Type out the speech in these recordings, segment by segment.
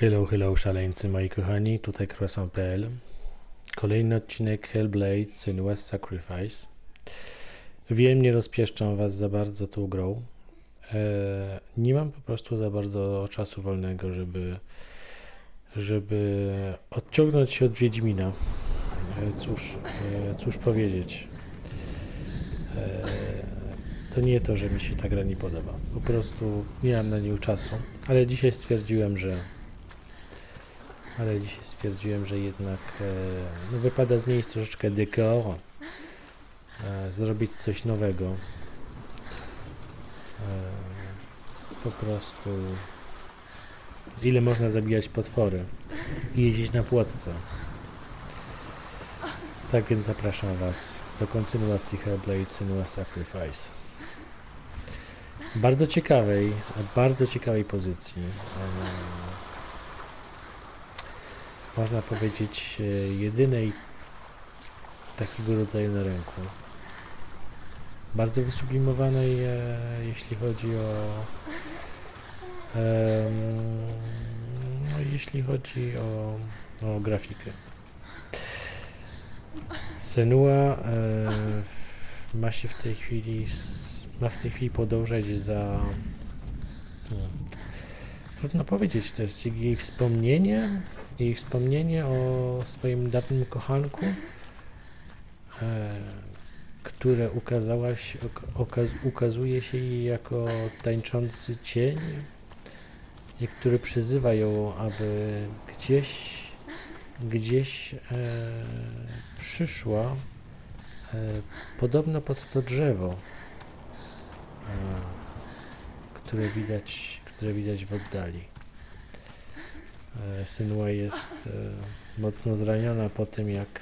Hello szaleńcy moi kochani, tutaj croissant.pl. Kolejny odcinek Hellblade Senua's Sacrifice. Wiem, nie rozpieszczam was za bardzo tą grą. Nie mam po prostu za bardzo czasu wolnego, żeby odciągnąć się od Wiedźmina. Cóż powiedzieć. To nie to, że mi się ta gra nie podoba. Po prostu nie mam na nią czasu. Ale dzisiaj stwierdziłem, że jednak wypada zmienić troszeczkę dekor, zrobić coś nowego. Po prostu ile można zabijać potwory i jeździć na płotce. Tak więc zapraszam was do kontynuacji Hellblade Senua Sacrifice. Bardzo ciekawej pozycji. Można powiedzieć jedynej takiego rodzaju na rynku. Bardzo wysublimowanej, jeśli chodzi o grafikę. Senua ma w tej chwili podążać za... Trudno powiedzieć, to jest jej wspomnienie o swoim dawnym kochanku, które ukazuje się jej jako tańczący cień, i który przyzywa ją, aby gdzieś przyszła, podobno pod to drzewo, które widać w oddali. Senua jest mocno zraniona po tym, jak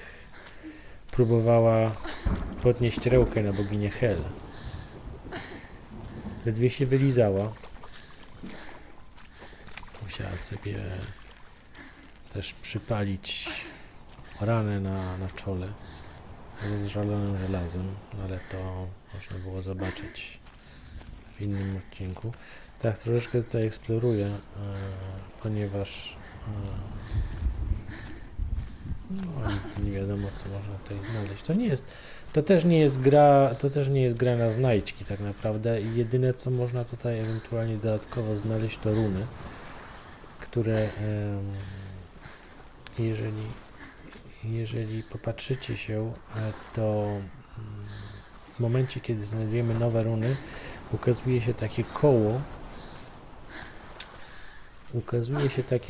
próbowała podnieść rękę na boginię Hel. Ledwie się wylizała. Musiała sobie też przypalić ranę na czole rozżalonym żelazem, ale to można było zobaczyć w innym odcinku. Tak, troszeczkę tutaj eksploruję, ponieważ nie wiadomo, co można tutaj znaleźć. To też nie jest gra na znajdźki tak naprawdę. I jedyne, co można tutaj ewentualnie dodatkowo znaleźć, to runy, które jeżeli popatrzycie się, to w momencie, kiedy znajdujemy nowe runy, ukazuje się takie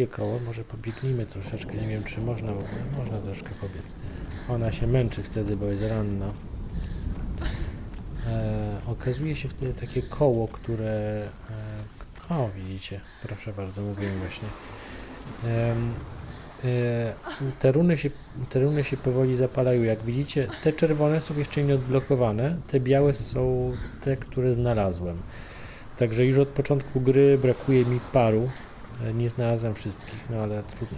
koło, może pobiegnijmy troszeczkę, nie wiem, czy można troszkę pobiec. Ona się męczy wtedy, bo jest ranna. Okazuje się wtedy takie koło, które... widzicie, proszę bardzo, mówiłem właśnie. Te runy się powoli zapalają, jak widzicie. Te czerwone są jeszcze nie odblokowane, te białe są te, które znalazłem. Także już od początku gry brakuje mi paru. Nie znalazłem wszystkich, no ale trudno.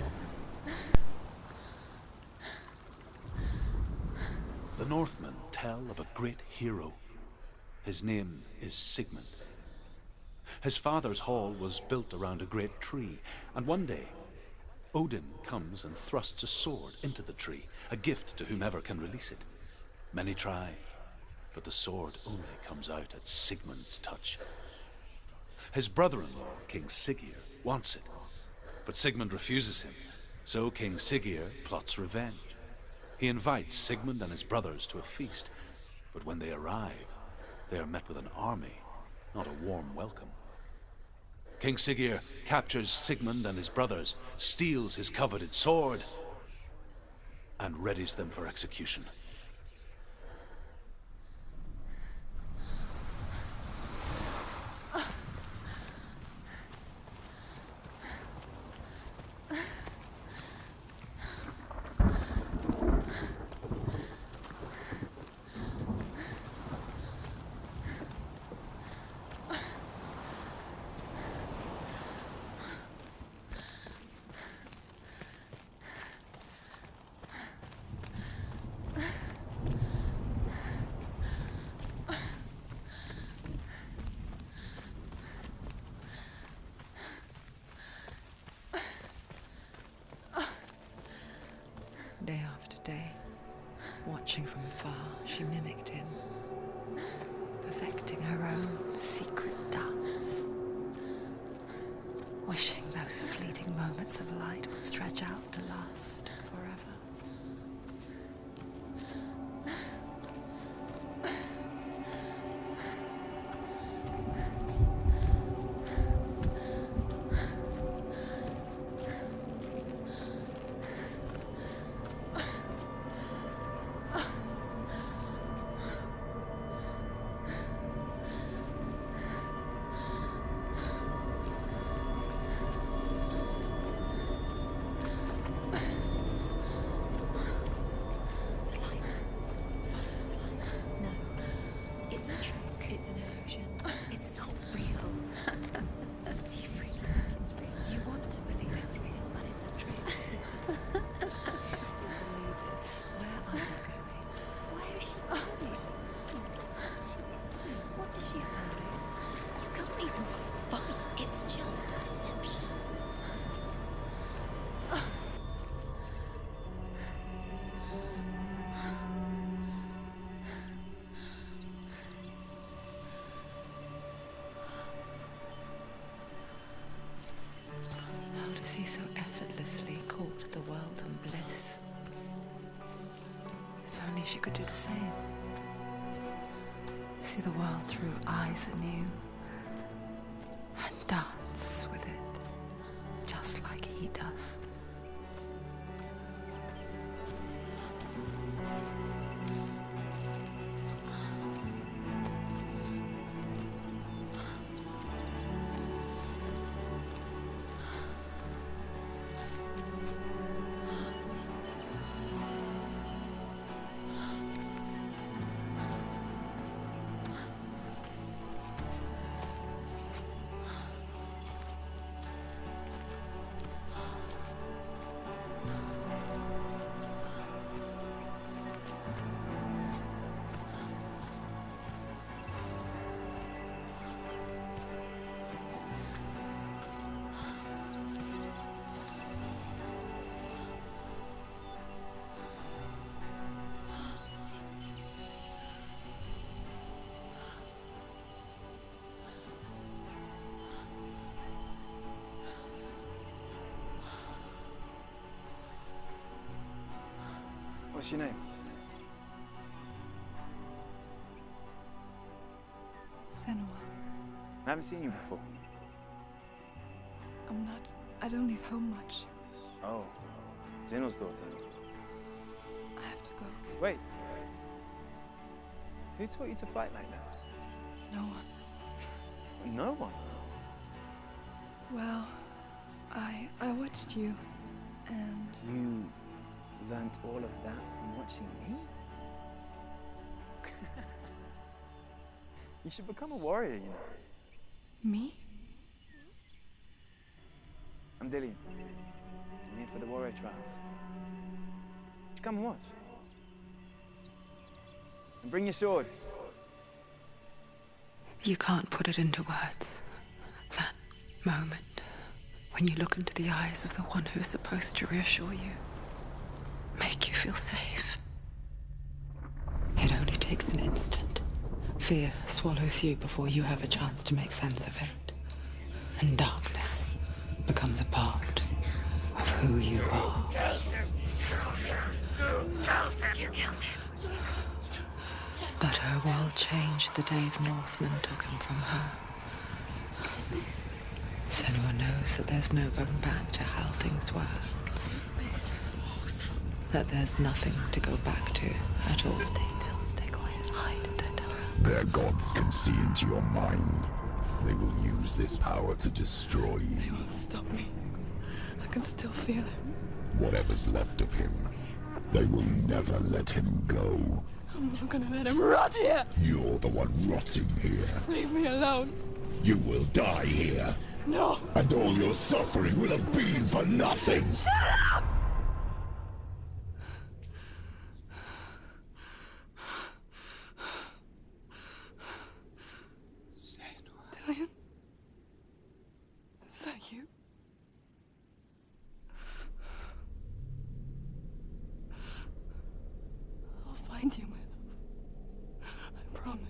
The Northmen tell of a great hero. His name is Sigmund. His father's hall was built around a great tree, and one day Odin comes and thrusts a sword into the tree, a gift to whomever can release it. Many try, but the sword only comes out at Sigmund's touch. His brother-in-law, King Siggeir, wants it, but Sigmund refuses him, so King Siggeir plots revenge. He invites Sigmund and his brothers to a feast, but when they arrive, they are met with an army, not a warm welcome. King Siggeir captures Sigmund and his brothers, steals his coveted sword, and readies them for execution. day after day. Watching from afar, she mimicked him, perfecting her own secret dance. Wishing those fleeting moments of light would stretch out to last forever. He so effortlessly caught the world in bliss. If only she could do the same. See the world through eyes anew and dance with it, just like he does. What's your name? Senua. I haven't seen you before. I don't leave home much. Oh, Zenua's daughter. I have to go. Wait. Who taught you to fight like that? No one. No one? Well, I watched you, and You learnt all of that from watching me? You should become a warrior, you know. me? I'm Dillian. I'm here for the warrior trials. Just come and watch. And bring your sword. You can't put it into words. That moment when you look into the eyes of the one who is supposed to reassure you, make you feel safe. It only takes an instant. Fear swallows you before you have a chance to make sense of it. And darkness becomes a part of who you are. You killed him. But her world changed the day the Northmen took him from her. Senua knows that there's no going back to how things were. That there's nothing to go back to at all. Stay still, stay quiet, hide, don't tell her. Their gods can see into your mind. They will use this power to destroy you. They won't stop me. I can still feel it. Whatever's left of him, they will never let him go. I'm not gonna let him rot here. You're the one rotting here. Leave me alone. You will die here. No. And all your suffering will have been for nothing. Shut up! Dillian? Is that you? find you, my love. I promise.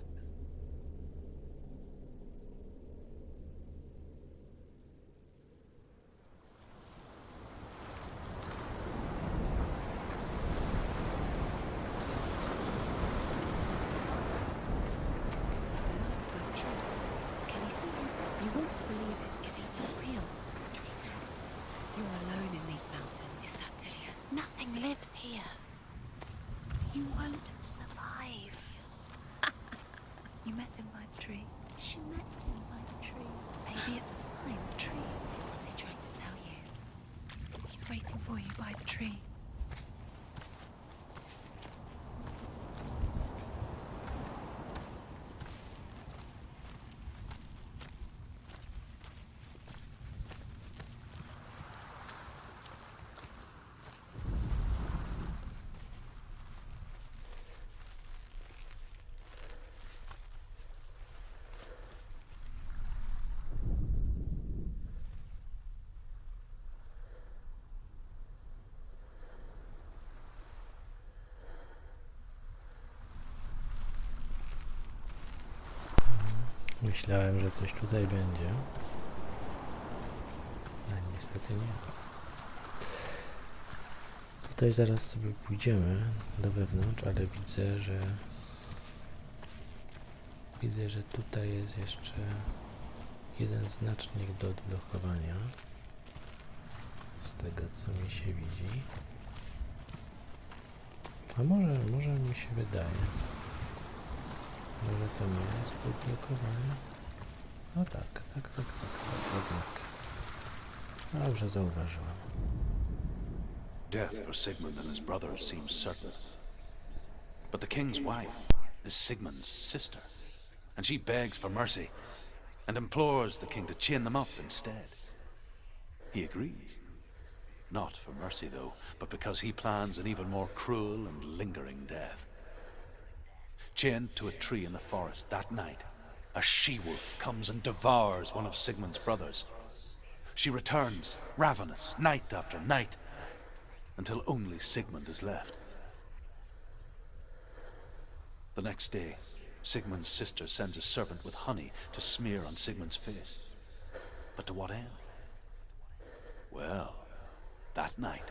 Can you see him? You want to believe it. Is he not real? Is he there? You're alone in these mountains. Is that Delia? Nothing lives here. You won't survive. You met him by the tree. She met him by the tree. Maybe it's a sign, the tree. What's he trying to tell you? He's waiting for you by the tree. Myślałem, że coś tutaj będzie, ale niestety nie. Tutaj zaraz sobie pójdziemy do wewnątrz, ale widzę, że tutaj jest jeszcze jeden znacznik do odblokowania z tego, co mi się widzi. A może mi się wydaje. Może to nie jest odblokowane? No tak, jednak. Dobrze zauważyłem. Death for Sigmund and his brothers seems certain. But the king's wife is Sigmund's sister, and she begs for mercy and implores the king to chain them up instead. He agrees. Not for mercy, though, but because he plans an even more cruel and lingering death. Chained to a tree in the forest that night, a she-wolf comes and devours one of Sigmund's brothers. She returns, ravenous, night after night, until only Sigmund is left. The next day, Sigmund's sister sends a servant with honey to smear on Sigmund's face. But to what end? Well, that night,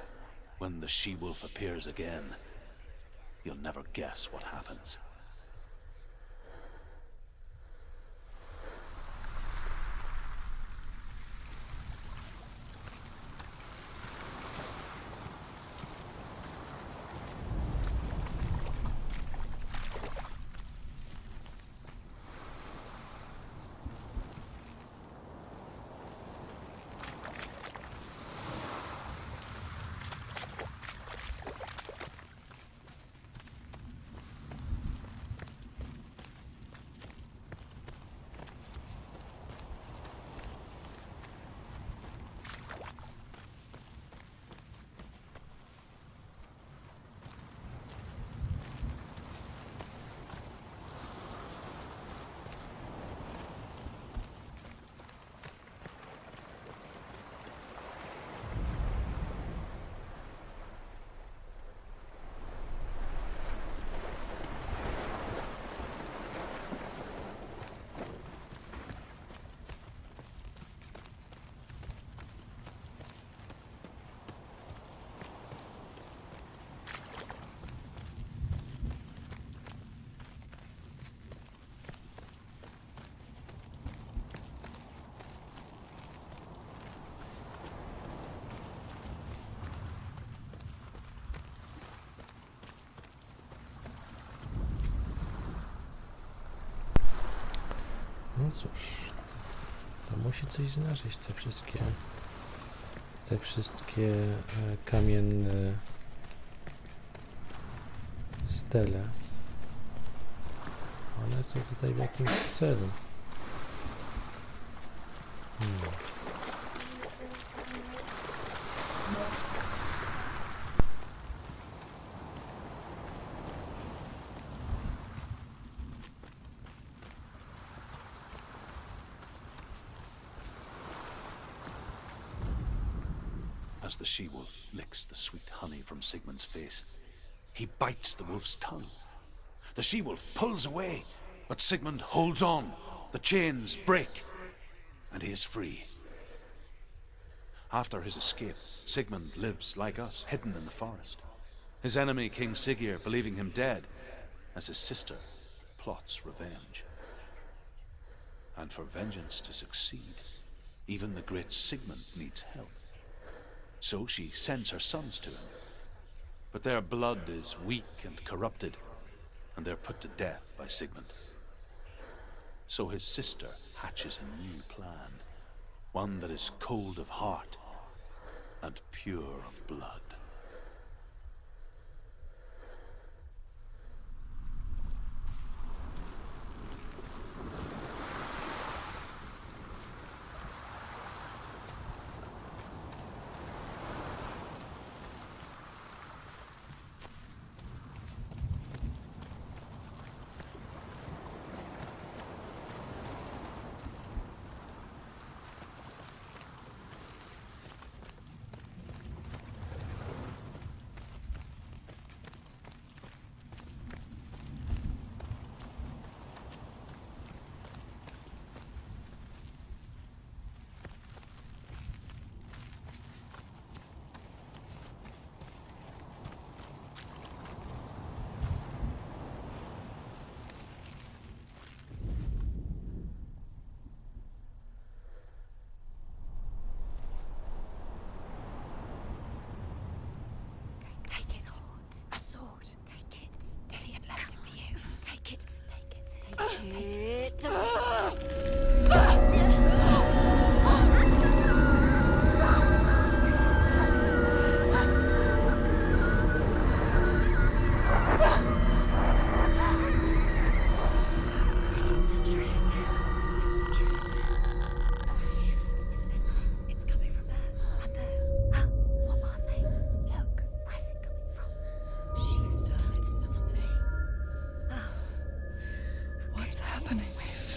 when the she-wolf appears again, you'll never guess what happens. No cóż, to musi coś znaczyć te wszystkie kamienne stele. One są tutaj w jakimś celu. As the she-wolf licks the sweet honey from Sigmund's face, he bites the wolf's tongue The she-wolf pulls away, but Sigmund holds on. The chains break, and he is free. After his escape, Sigmund lives like us, hidden in the forest. His enemy, King Siggeir, believing him dead, as his sister plots revenge. And for vengeance to succeed, even the great Sigmund needs help. So she sends her sons to him. But their blood is weak and corrupted, and they're put to death by Sigmund. So his sister hatches a new plan, one that is cold of heart and pure of blood.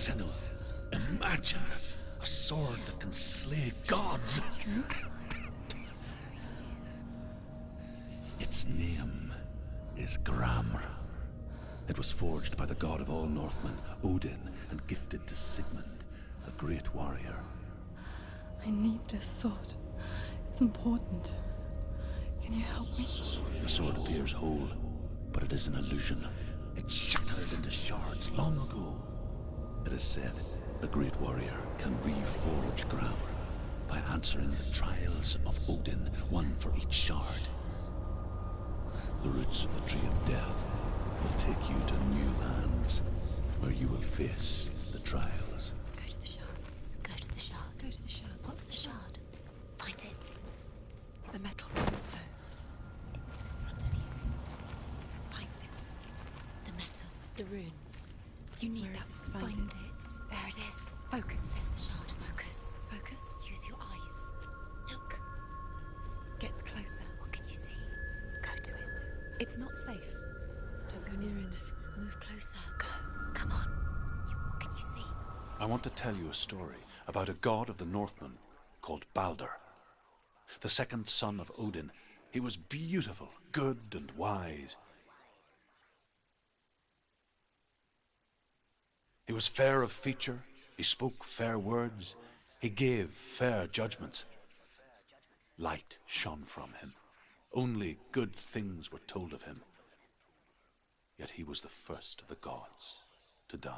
Senua, imagine a sword that can slay gods. Its name is Gramr. It was forged by the god of all Northmen, Odin, and gifted to Sigmund, a great warrior. I need this sword. It's important. Can you help me? The sword appears whole, but it is an illusion. It shattered into shards long ago. It is said a great warrior can reforge Gramr by answering the trials of Odin, one for each shard. The roots of the Tree of Death will take you to new lands, where you will face the trials. Go to the shards. Go to the shard. Go to the shards. What's the shard? Find it. It's the metal runestones. It's in front of you. Find it. The metal. The runes. You need that. Find it. There it is. Focus. There's the shard. Focus. Focus. Use your eyes. Look. Get closer. What can you see? Go to it. It's not safe. Don't go near it. Move closer. Go. Come on. What can you see? I want to tell you a story about a god of the Northmen called Balder. The second son of Odin. He was beautiful, good, and wise. He was fair of feature, he spoke fair words, he gave fair judgments. Light shone from him. Only good things were told of him. Yet he was the first of the gods to die.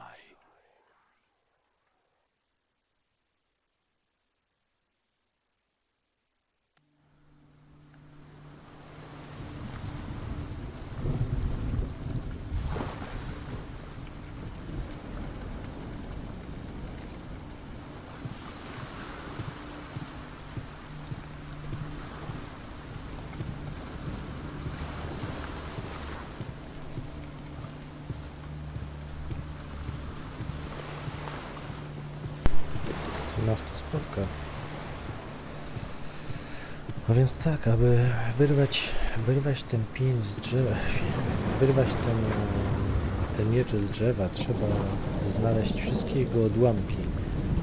Co nas tu spotka? No więc tak, aby wyrwać ten pień z drzewa, wyrwać te miecze z drzewa, trzeba znaleźć wszystkie jego odłamki,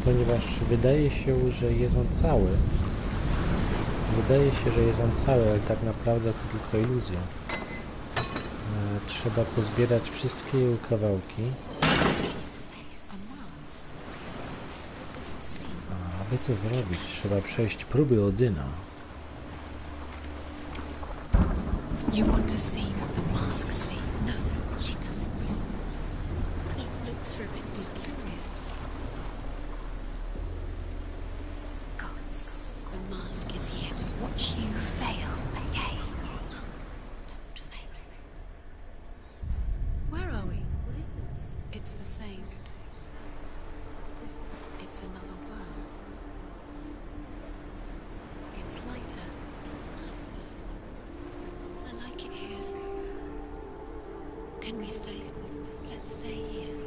ponieważ wydaje się, że jest on cały. Wydaje się, że jest on cały, ale tak naprawdę to tylko iluzja. Trzeba pozbierać wszystkie jej kawałki. A aby to zrobić, trzeba przejść próby Odyna. You want to see what the mask sees? No, she doesn't. Don't look through it. Be curious. Gods, the mask is here to watch you fail again. Don't fail. Where are we? What is this? It's the same. It's another world. It's lighter. It's nicer. I like it here. Can we stay? Let's stay here.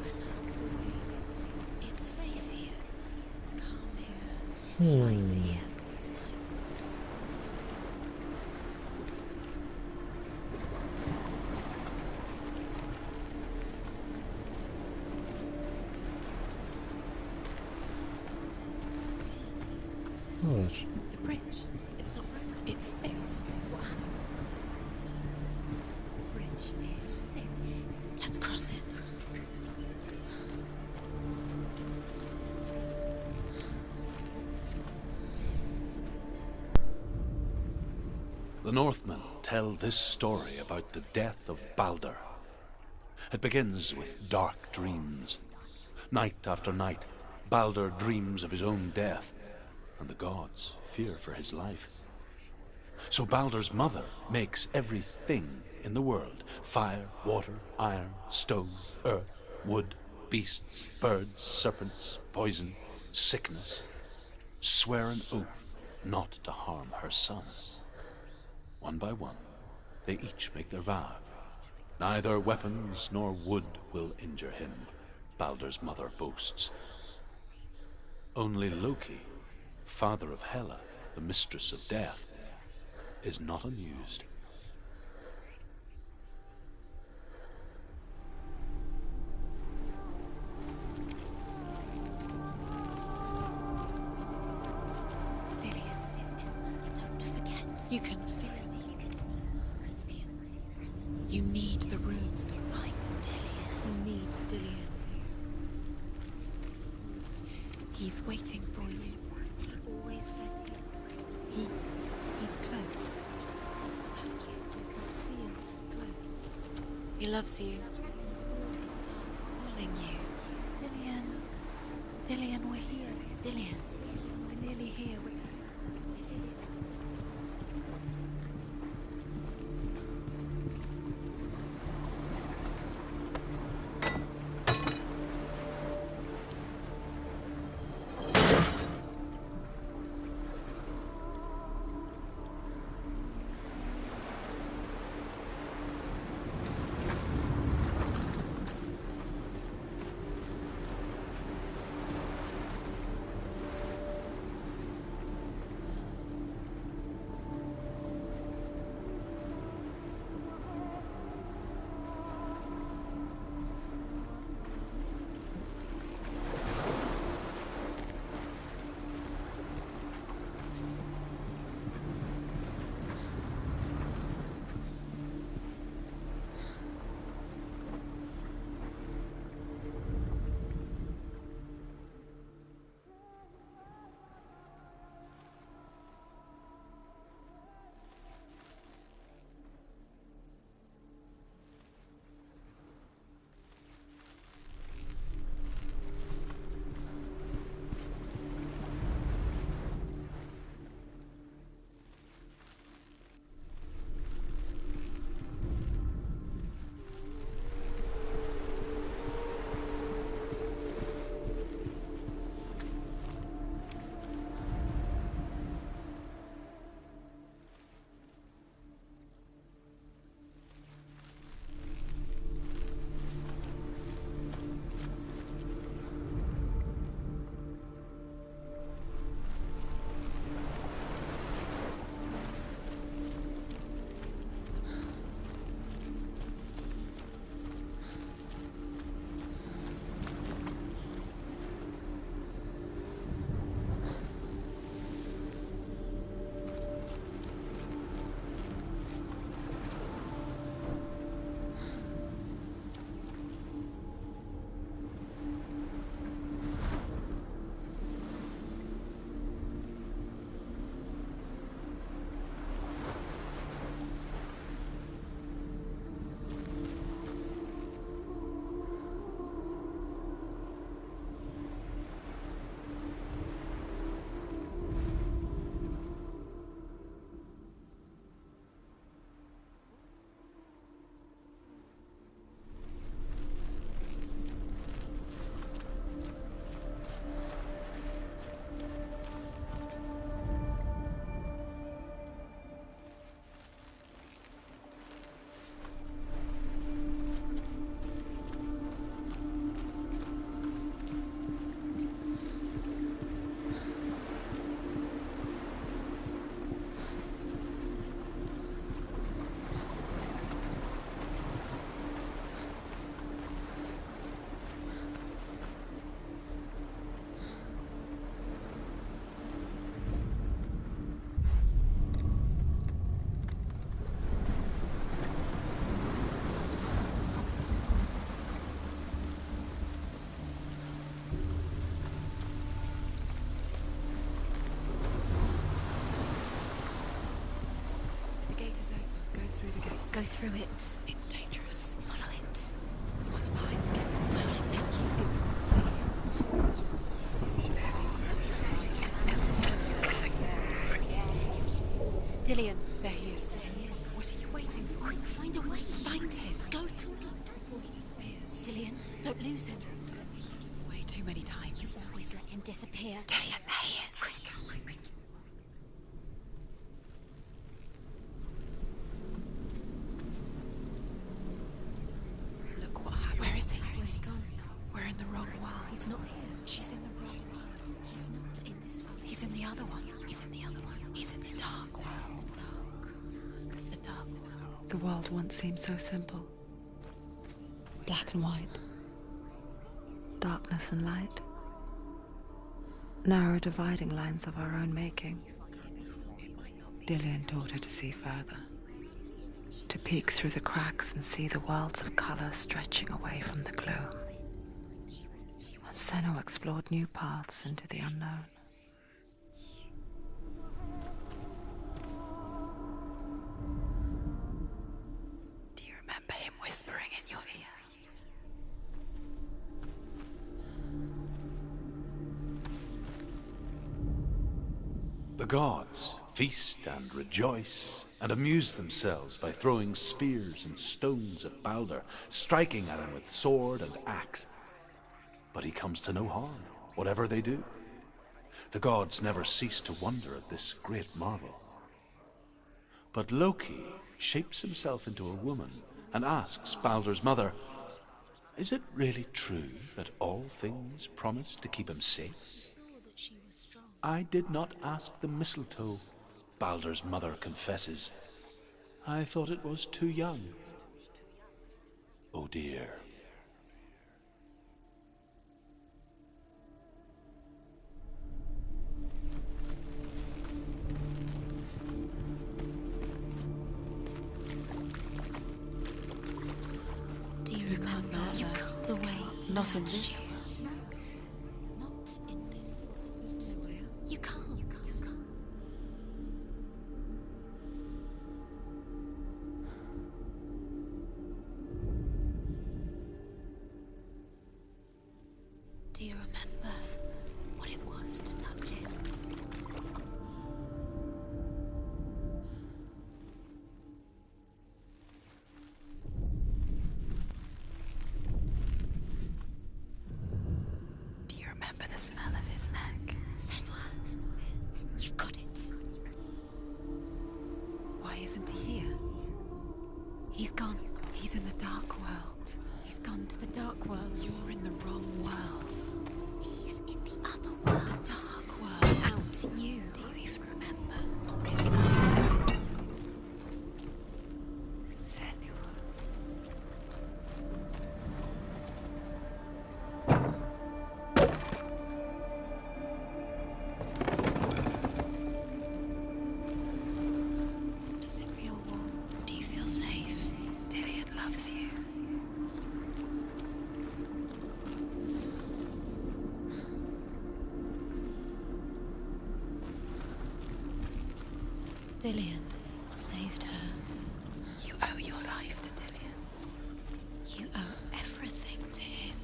I like the way it's safe here. It's calm here. It's light here. It's nice. Zobacz. The bridge. It's not broken. It's fixed. What happened? The bridge is fixed. Let's cross it. The Northmen tell this story about the death of Balder. It begins with dark dreams. Night after night, Balder dreams of his own death, and the gods fear for his life. So Balder's mother makes everything in the world, fire, water, iron, stone, earth, wood, beasts, birds, serpents, poison, sickness, swear an oath not to harm her son. One by one, they each make their vow. Neither weapons nor wood will injure him, Balder's mother boasts. Only Loki, father of Hela, the mistress of death, is not amused. Dillion is in there. Don't forget. You can feel it. You can feel his presence. You need the runes to fight Dillion. You need Dillion. He's waiting for you. He always said he's close. He cares about you. You can feel he's close. He loves you. Calling you. Dillion. Dillion, we're here. Dillion. We're nearly here. it. It's dangerous. Follow it. What's behind the gate? Where will it take you? It's not safe. Dillion. There he is. There he is. What are you waiting for? Quick, find a way. Find him. Go. Before he disappears. Dillion, don't lose him. Way too many You times. always let him disappear. Dillion, there he is. Quick. Look what happened. Where is he? Where's he gone? We're in the wrong world. He's not here. She's in the wrong world. He's not in this world. He's in the other one. He's in the other one. He's in the dark world. the dark. The dark world. The world once seemed so simple. Black and white. Darkness and light. Narrow dividing lines of our own making. Dillion taught her to see further. To peek through the cracks and see the worlds of colour stretching away from the gloom. And Senua explored new paths into the unknown. Do you remember him whispering in your ear? The gods feast and rejoice and amuse themselves by throwing spears and stones at Balder, striking at him with sword and axe. But he comes to no harm, whatever they do. The gods never cease to wonder at this great marvel. But Loki shapes himself into a woman and asks Balder's mother, "Is it really true that all things promise to keep him safe?" Saw that she was strong. "I did not ask the mistletoe," Balder's mother confesses. "I thought it was too young." Oh dear. Do you You can't remember go there. the way? Not in this world. No, not in this world. You can't. Do you remember what it was to touch him? Do you remember the smell of his neck? Senua, you've got it. Why isn't he here? He's gone. He's in the dark world. He's gone to the dark world. You're in the wrong world. He's in the other world. The dark world. Out you. Do you even remember? His love. Does it feel warm? Do you feel safe? Dillion loves you. Dillion saved her. You owe your life to Dillion. You owe everything to him.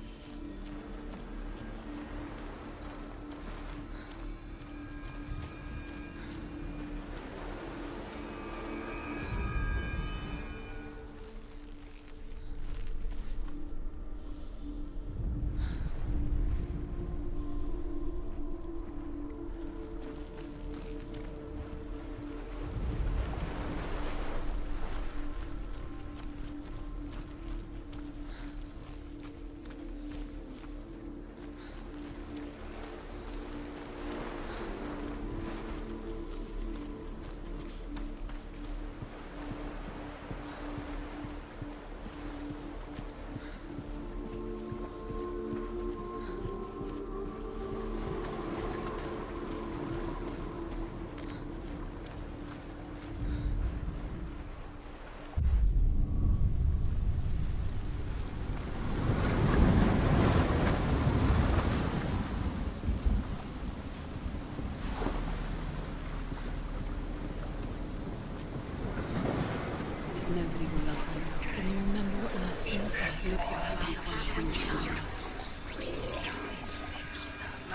Seems like there's one chance. She destroys the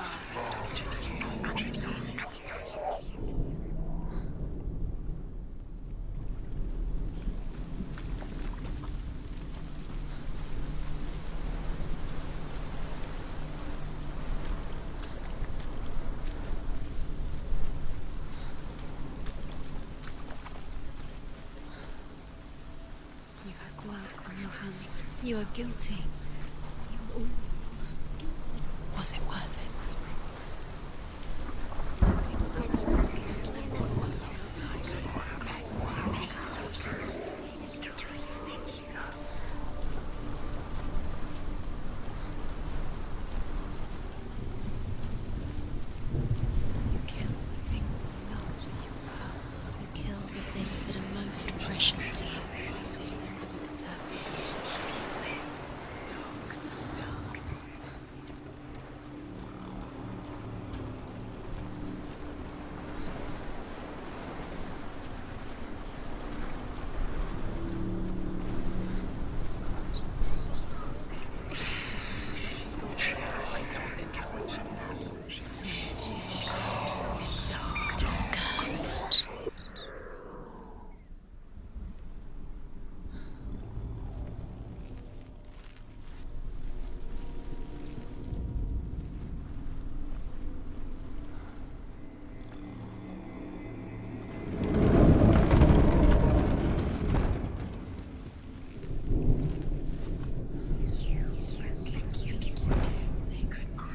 You have blood on your hands. You are guilty. You were always guilty. Was it worth it? You kill the things that are most precious to you. Cursed.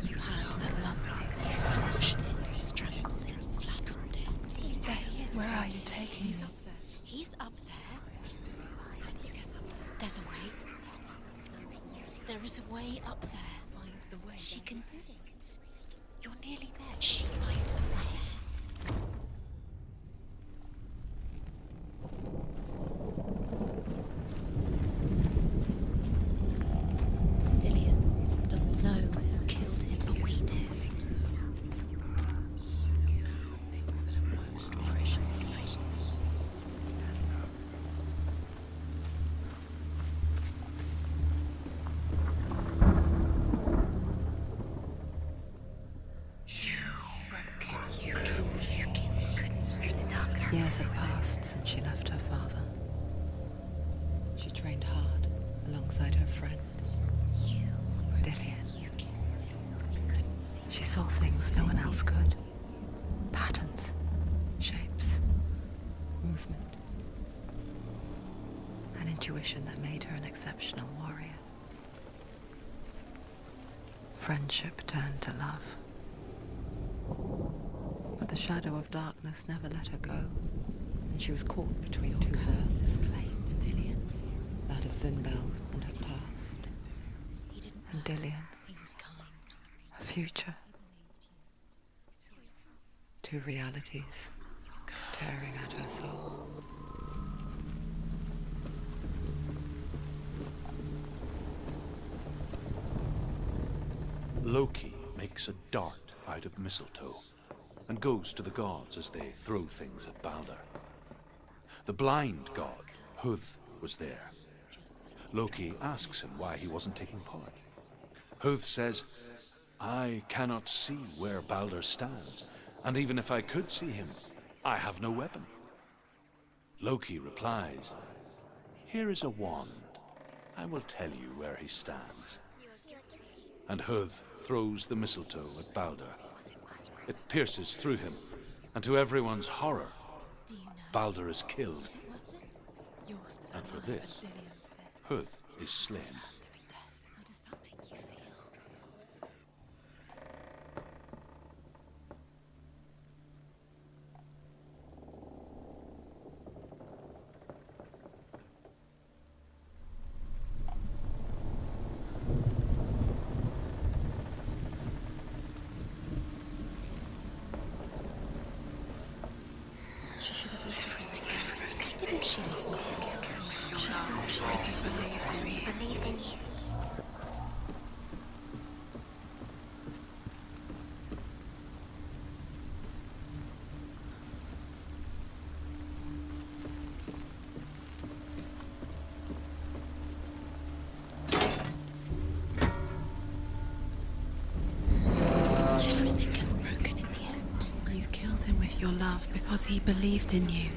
You had that loved you. You squashed it, strangled it, flattened it. There he is. Where are you taking me? He's up there. How do you get up there? There's a way. There is a way up there. Find the way. She can do it. You're nearly there. She'll find a way. Dillian doesn't know who killed him, but we do. Years had passed since she left her father. She trained hard alongside her friend, Dillian. She saw things no one else could. Patterns, shapes, movement. An intuition that made her an exceptional warrior. Friendship turned to love. But the shadow of darkness never let her go, and she was caught between two curses claimed to Dillian. That of Zinbel and her past, and Dillian, He was kind. her future. Two realities tearing at her soul. Loki makes a dart out of mistletoe and goes to the gods as they throw things at Balder. The blind god, Huth, was there. Loki asks him why he wasn't taking part. Huth says, "I cannot see where Balder stands, and even if I could see him, I have no weapon." Loki replies, "Here is a wand. I will tell you where he stands." And Huth throws the mistletoe at Balder. It pierces through him, and to everyone's horror, Do you know? Balder is killed, Was it worth it? You're still and for alive this, and Dillian's dead. Huth is slain. Have to be dead. How does that make you feel? She should have listened to me. Why didn't she listen to me? She thought she could defend me. Believed in you. Because he believed in you.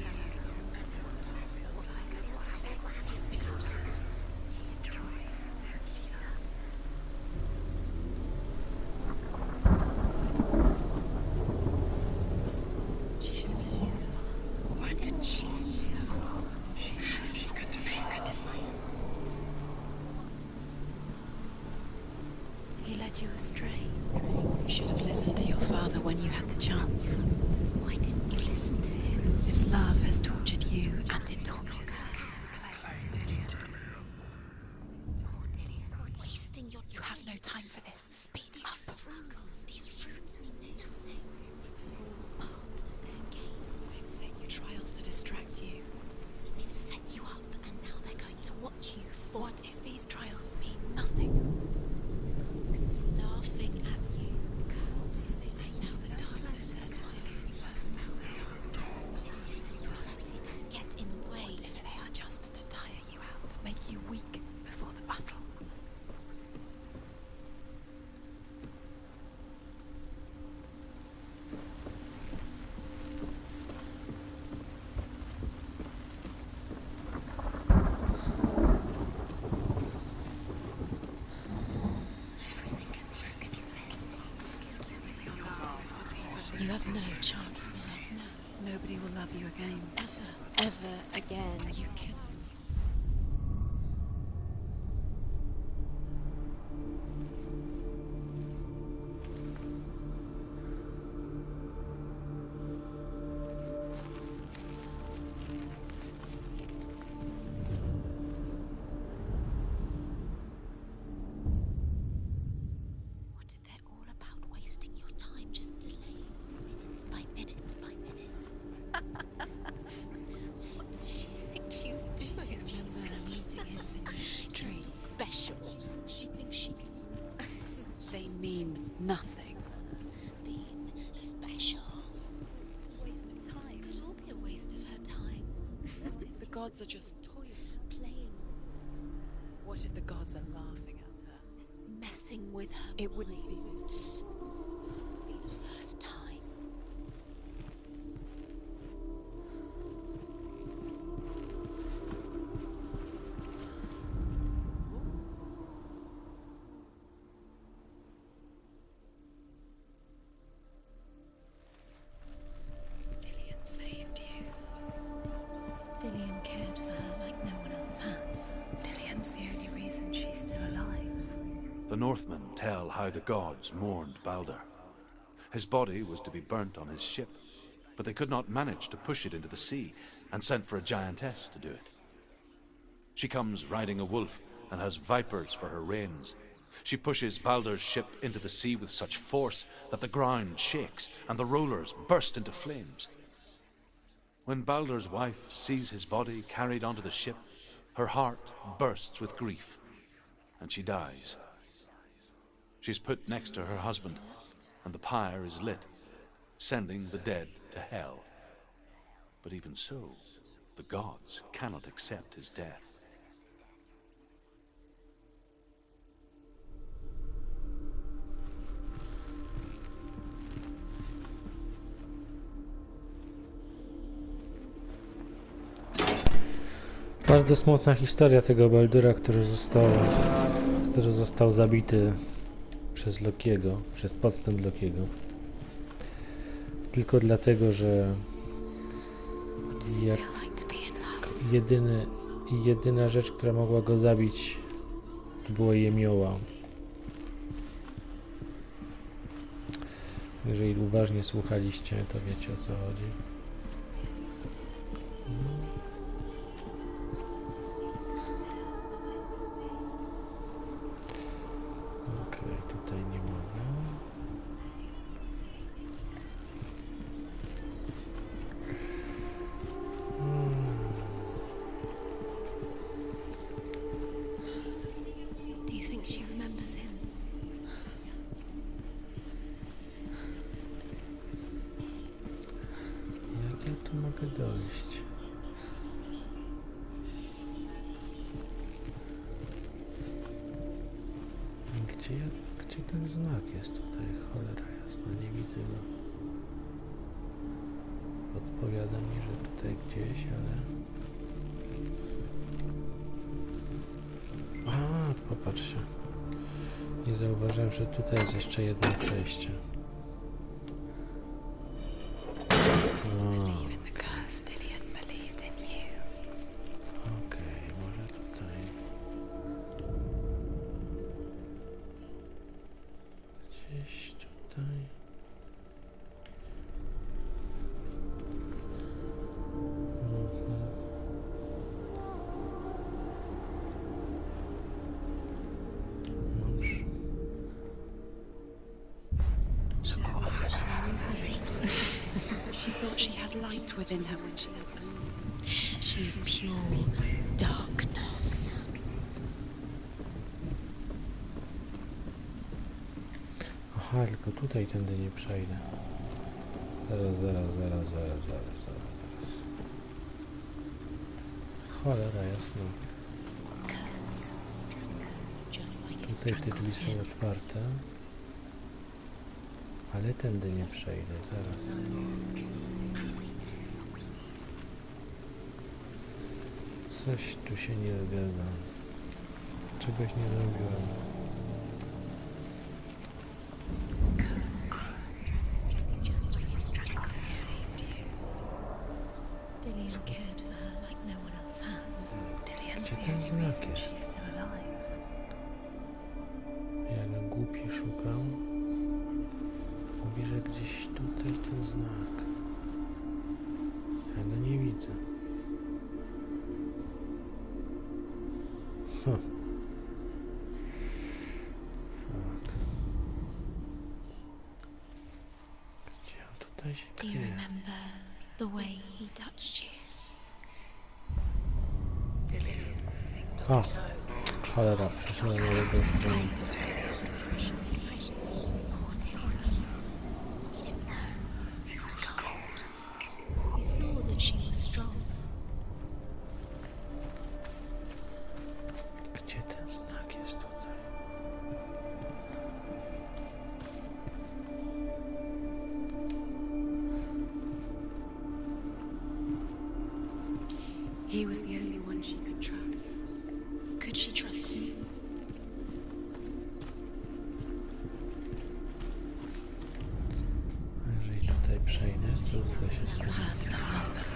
He led you astray. You should have listened to your father when you had the chance. Why didn't you listen to him? This love has tortured you, and it tortures me. Wasting your time. You have no time for this. Speed up. These rooms mean nothing. It's all part of their game. They've set you trials to distract you. They've set you up, and now they're going to watch you fall. What if these trials mean nothing? Laughing at you because Now the darkness has you're letting this get in the way. What if they are just to tire you out, to make you weak before the battle? You have no chance of love now. Nobody will love you again. Ever again. You can. What if they're all about wasting your time, just delaying minute by minute by minute? What does she think she's doing? Remember meeting him in the tree. Special. She thinks she can They mean nothing. be special. Waste of time. Could all be a waste of her time. What if the gods are just toying? Playing, What if the gods are laughing at her? messing with her. It wouldn't be mind. this. Be the first time. Dillian saved you. Dillian cared for her like no one else has. Dillian's the only reason she's still alive. The Northmen tell how the gods mourned Balder. His body was to be burnt on his ship, but they could not manage to push it into the sea, and sent for a giantess to do it. She comes riding a wolf and has vipers for her reins. She pushes Balder's ship into the sea with such force that the ground shakes and the rollers burst into flames. When Balder's wife sees his body carried onto the ship, her heart bursts with grief, and she dies. She's put next to her husband, and the pyre is lit, sending the dead to hell. But even so, the gods cannot accept his death. Bardzo smutna historia tego Baldura, który został zabity przez Lokiego, przez podstęp Lokiego. Tylko dlatego, że What does it jak feel like to be in love? jedyna rzecz, która mogła go zabić, to było jemioła. Jeżeli uważnie słuchaliście, to wiecie, o co chodzi. Okej, tutaj nie mogę. Do you think she remembers him? Jak ja tu mogę dojść? Gdzie ten znak jest tutaj? Cholera jasna, nie widzę go. Pod podpowiada mi, że tutaj gdzieś, ale... A, popatrzcie. Nie zauważyłem, że tutaj jest jeszcze jedno przejście. Believe in the curse Dillian believed in you. Okej, może tutaj. Gdzieś tutaj. Nóż. She thought she had light within her when she has owned. She is pure darkness. Aha, tylko tutaj tędy nie przejdę. Zaraz. Cholera jasna. Curse stronger, just like it Tutaj te strangled drzwi są him. otwarte. Ale tędy nie przejdę, zaraz. Coś tu się nie zgadza. Czegoś nie zrobiłem. Dillian cared for her like no one else has. Dillian's Gdzie the ten only znak reason jest? she's still alive. Ja na głupi szukam. Mówi, że gdzieś tutaj ten znak. Ja go nie widzę. Fuck. Gdzie on tutaj się Do you kryje? remember the way he touched you? O! Cholera, przeszedłem na drugą stronę. He saw that she was strong. Gdzie ten znak jest tutaj? He was the only one she could trust. Could she trust him? Jeżeli tutaj przejdę, to tutaj się stanie. Had the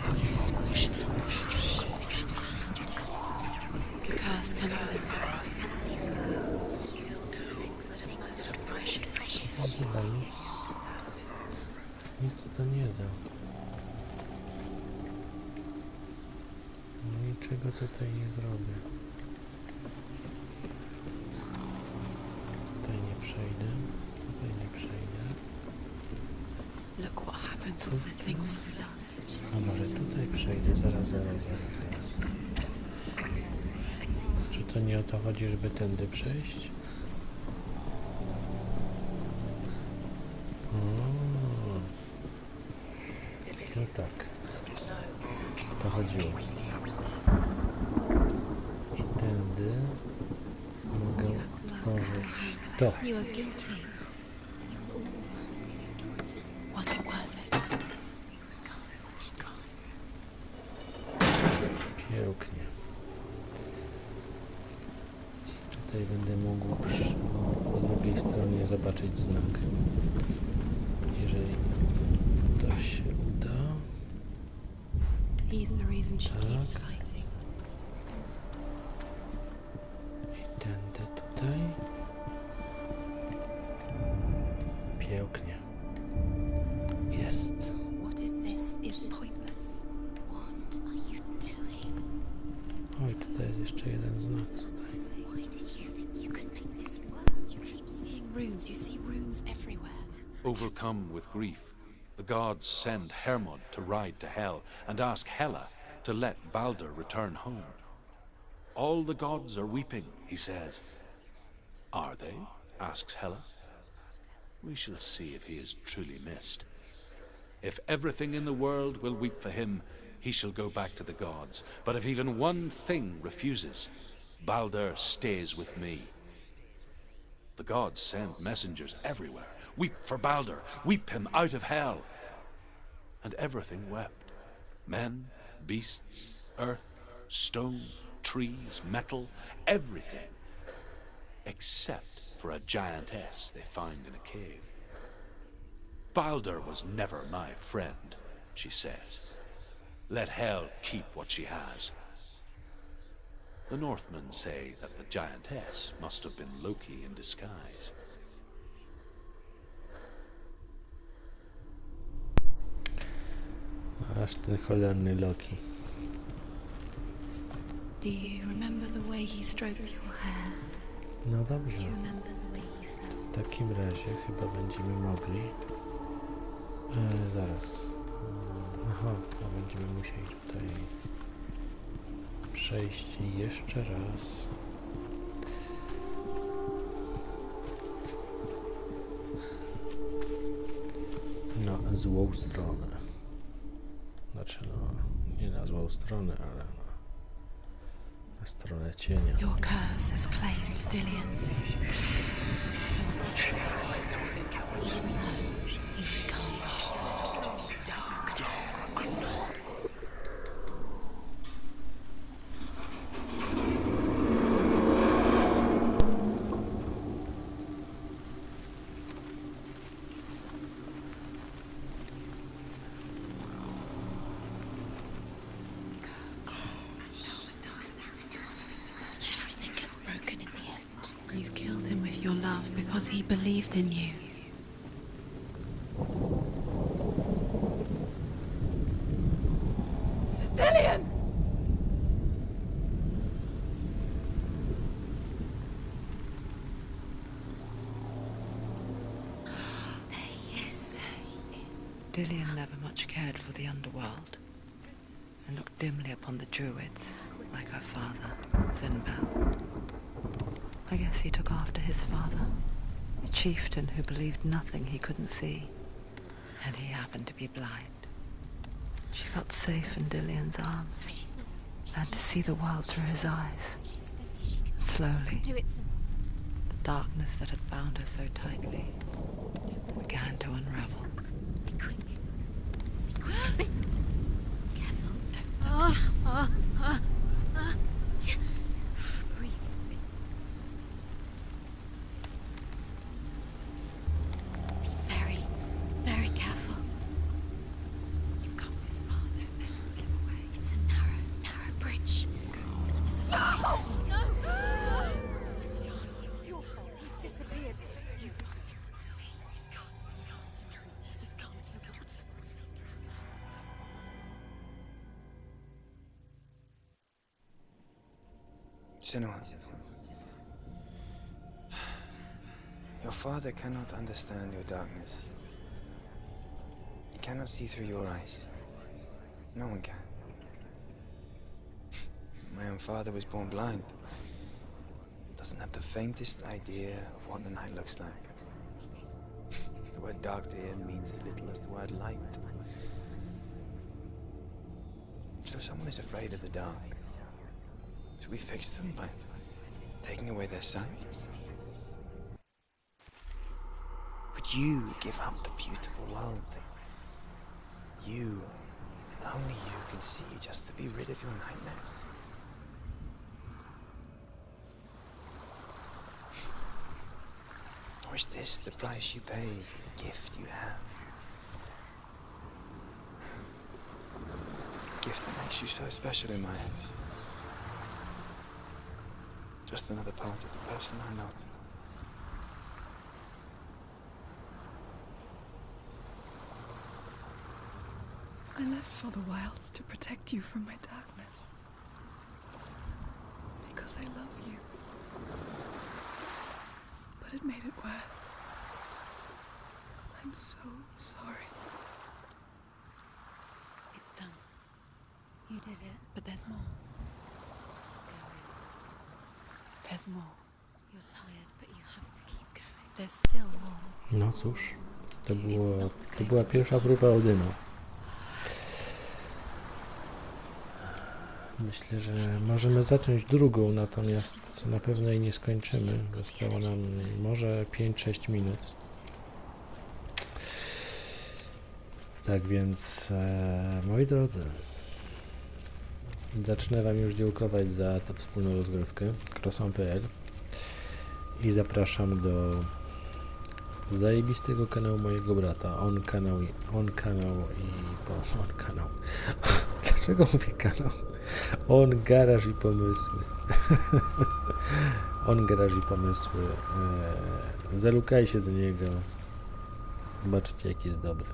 love you squished into strong. The curse cannot live. Chyba nic. Nic to nie da. Niczego tutaj nie zrobię. Tutaj nie przejdę. Tutaj nie przejdę. Look what happens to the things you love. A może tutaj przejdę? Zaraz. Czy to nie o to chodzi, żeby tędy przejść? O, no tak. O to chodziło. I tędy mogę otworzyć to. You are guilty. Was it worth it? Pięknie. Tutaj będę mógł po drugiej stronie zobaczyć znak. Jeżeli to się uda. He's the reason she keeps Tak. fighting. I tędy tutaj. Pięknie. Jest. What if this is pointless? What are you doing? Oj, tutaj jest jeszcze jeden znak tutaj. Why did you think you could make this work? You keep seeing runes. You see runes everywhere. Overcome with grief, the gods send Hermod to ride to Hell and ask Hela to let Balder return home. All the gods are weeping, he says. Are they? Asks Hela. We shall see if he is truly missed. If everything in the world will weep for him, he shall go back to the gods. But if even one thing refuses, Balder stays with me. The gods send messengers everywhere. Weep for Balder, weep him out of hell. And everything wept. Men, beasts, earth, stone, trees, metal, everything. Except for a giantess they find in a cave. Balder was never my friend, she says. Let hell keep what she has. The Northmen say that the giantess must have been Loki in disguise. Aż ten cholerny Loki. Do you remember the way he stroked your hair? No Do dobrze. you remember the way you felt? W takim razie chyba będziemy mogli... zaraz. Aha, to będziemy musieli tutaj przejść jeszcze raz. Na złą stronę. Znaczy no, nie na złą stronę, ale na stronę cienia. Your curse has claimed Dillion. He didn't know he was coming. Everything gets broken in the end. You killed him with your love because he believed in you. Dillion! There he is. Dillion never much cared for the underworld, and looked dimly upon the druids, like her father, Zinbao. I guess he took after his father, a chieftain who believed nothing he couldn't see, and he happened to be blind. She felt safe in Dillion's arms, She's not. learned to see the world through his eyes. She's steady. She can Slowly, do it. Senua. the darkness that had bound her so tightly began to unravel. Be quick. Be quick. Careful. Breathe. Be very, very careful. You've come this far, don't let him slip away. It's a narrow bridge. And there's a long way to fall. Where's he gone? It's your fault. He's disappeared. You've lost him to the sea. He's gone. You've lost him to the He's gone to the water. He's drowned. Senua. Your father cannot understand your darkness. He cannot see through your eyes. No one can. My own father was born blind. Doesn't have the faintest idea of what the night looks like. The word dark to him means as little as the word light. So someone is afraid of the dark. Should we fix them by taking away their sight? Would you give up the beautiful world that you, and only you, can see just to be rid of your nightmares? Or is this the price you pay for the gift you have? A gift that makes you so special in my eyes. Just another part of the person I love. I left for the wilds to protect you from my darkness. Because I love you. But it made it worse. I'm so sorry. It's done. You did it, but there's more. There's more. You're tired, but you have to keep going. There's still more. No cóż, to była pierwsza próba Odyna. Myślę, że możemy zacząć drugą, natomiast na pewno jej nie skończymy. Zostało nam może 5-6 minut. Tak więc, moi drodzy, Zacznę Wam już dziękować za tę wspólną rozgrywkę crossam.pl i zapraszam do zajebistego kanału mojego brata. On kanał. Dlaczego mówię kanał? On garaż i pomysły. On garaż i pomysły. Zalukajcie do niego. Zobaczycie, jaki jest dobry.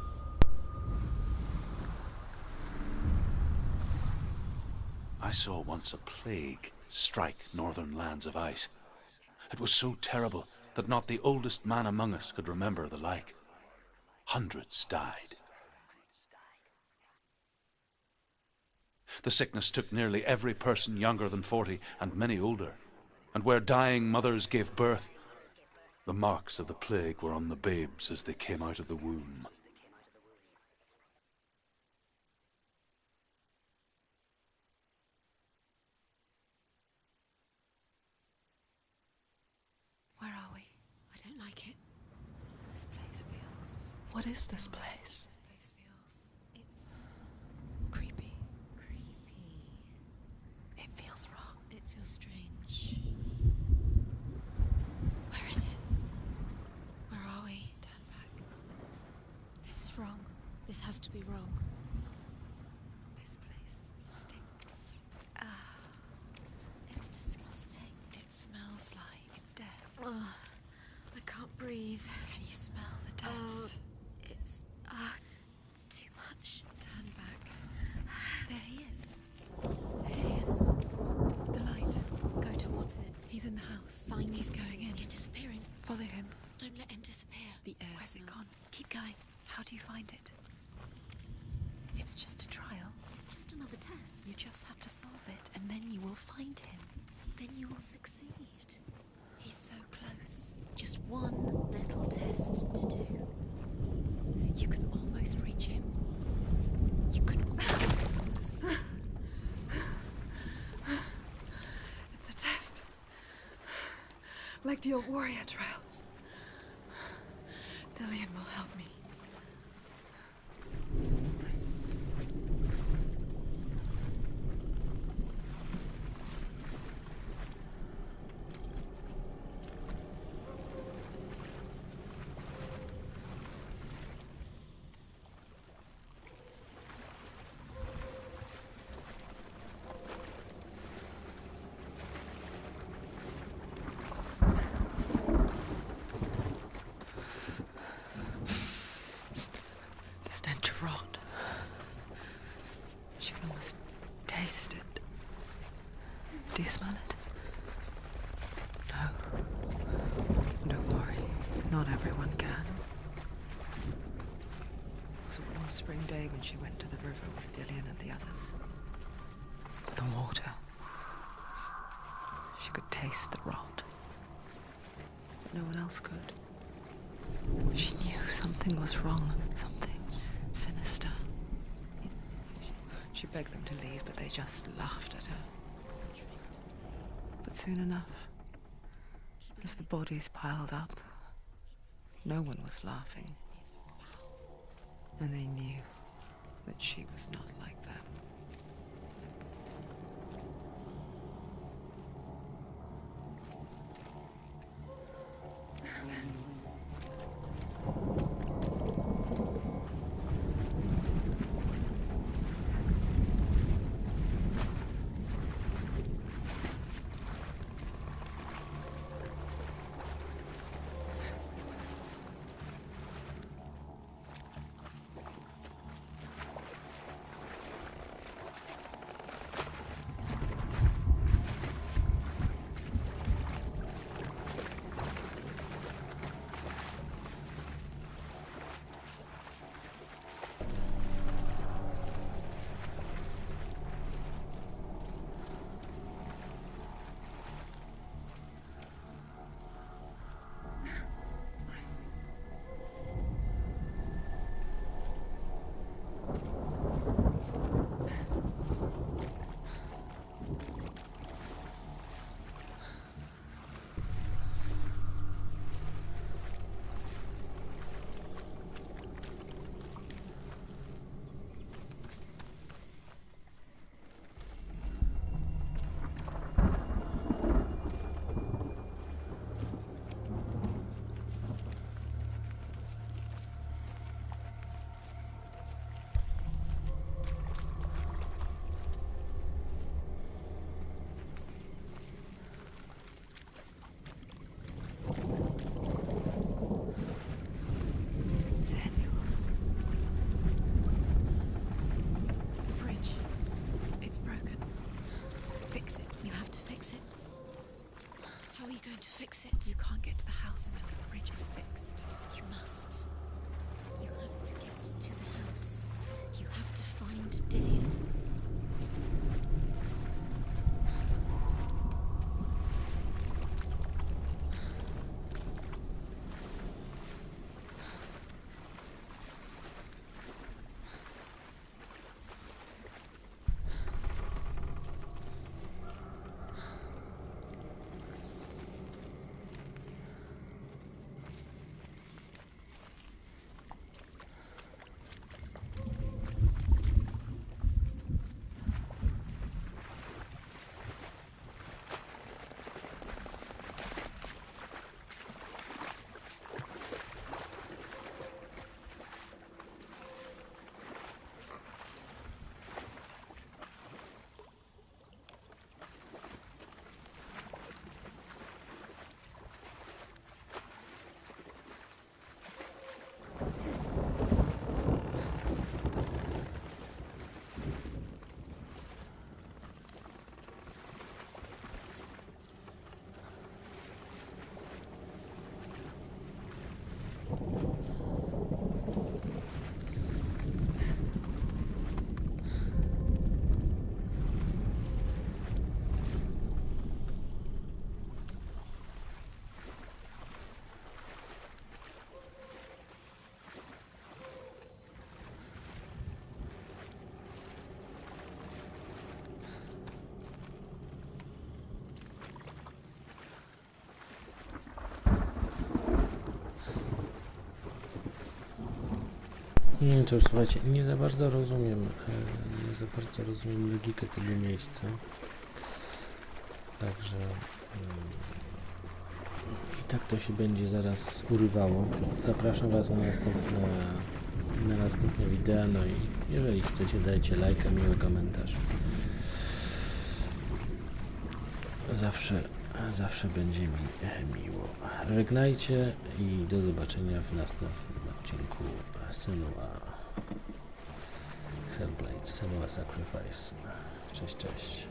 I saw once a plague strike northern lands of ice. It was so terrible that not the oldest man among us could remember the like. Hundreds died. The sickness took nearly every person younger than 40 and many older. And where dying mothers gave birth, the marks of the plague were on the babes as they came out of the womb. Where are we? I don't like it. This place feels... What is this place? This place feels... It's... creepy. Creepy. It feels wrong. It feels strange. Where is it? Where are we? Turn back. This is wrong. This has to be wrong. This place stinks. It's disgusting. It smells like death. I can't breathe. Can you smell the death? It's too much. Turn back. There he is. There he is. The light. Go towards it. He's in the house. Find He's him. going in. He's disappearing. Follow him. Don't let him disappear. The air Where's it smells. gone? Keep going. How do you find it? It's just a trial. It's just another test. You just have to solve it, and then you will find him. Then you will succeed. He's so close. Just one little test to do. You can almost reach him. You can almost see. It's a test. Like the old warrior trials. Dillian will help me. The stench of rot. She can almost taste it. Do you smell it? No. Don't worry. Not everyone can. It was a warm spring day when she went to the river with Dillian and the others. But the water. She could taste the rot. But no one else could. She knew something was wrong. Something sinister. She begged them to leave, but they just laughed at her. But soon enough, as the bodies piled up, no one was laughing. And they knew that she was not like them. are you going to fix it? You can't get to the house until the bridge is fixed. You must. You have to get to the house. You have to find Dillian. No cóż, słuchajcie, nie za bardzo rozumiem logikę tego miejsca. Także i tak to się będzie zaraz urywało. Zapraszam Was na następne wideo, no i jeżeli chcecie, dajcie lajka, miły komentarz. Zawsze będzie mi miło. Żegnajcie i do zobaczenia w następnym odcinku Senua Hellblade, Senua Sacrifice. Cześć, cześć.